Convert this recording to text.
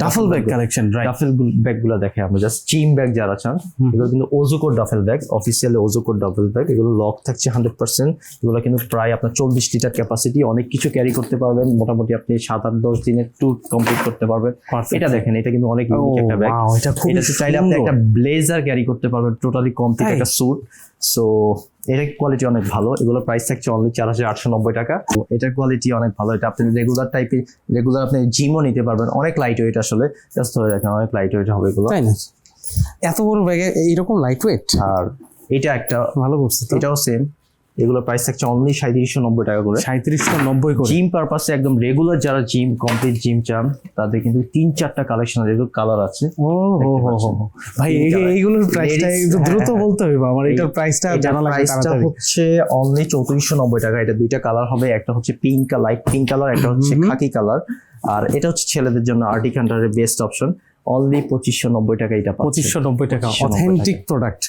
Duffel bag collection, right. Duffel bag গুলো দেখে আমরা জাস্ট জিম ব্যাগ যারা চান, এগুলো কিন্তু ওজোকোড ডাফেল ব্যাগ, অফিসিয়ালি ওজোকোড ডাফেল ব্যাগ। এগুলো লক থাকছে 100%। এগুলো কিন্তু প্রায় আপনার 24 লিটার ক্যাপাসিটি, অনেক কিছু ক্যারি করতে পারবেন। মোটামুটি আপনি 7-8-10 দিনের ট্যুর কমপ্লিট করতে পারবেন। এটা দেখেন, এটা কিন্তু অনেক ইউনিক একটা ব্যাগ। এটা খুব এটা চাইলে আপনি একটা ব্লেজার ক্যারি করতে পারবেন, টোটালি কমপ্লিট একটা স্যুট। সো এটার কোয়ালিটি অনেক ভালো। এগুলোর প্রাইস থাকছে অনলি 4890 টাকা। তো এটার কোয়ালিটি অনেক ভালো। এটা আপনি রেগুলার আপনি জিমও নিতে পারবেন। অনেক লাইট ওয়েট, আসলে জাস্ট ধরে রাখেন, অনেক লাইট ওয়েট হবে এগুলো। তাই না? এত বড় ব্যাগে এইরকম লাইট ওয়েট, আর এটা একটা ভালো করছে তো। এটাও সেম। এগুলোর প্রাইস থাকছে অনলি 3790 টাকা করে। 3790 করে। জিম পারপাসে একদম রেগুলার যারা জিম কমপ্লিট জিম চান, তাদের কিন্তু 3-4টা কালেকশন এগুলো কালার আছে। ও হো হো হো, ভাই এইগুলোর প্রাইসটা একটু দ্রুত বলতে হবে আমার। এটার প্রাইসটা জানা লাগে তাড়াতাড়ি। হচ্ছে অনলি 3490 টাকা। এটা দুইটা কালার হবে, একটা হচ্ছে পিঙ্ক লাইট পিঙ্ক কালার, একটা হচ্ছে খাকি কালার। আর এটা হচ্ছে ছেলেদের জন্য আর্টিক হান্টারের বেস্ট অপশন। অনলি 2590 টাকা এটা পাচ্ছেন। 2590 টাকা, অথেন্টিক প্রোডাক্ট।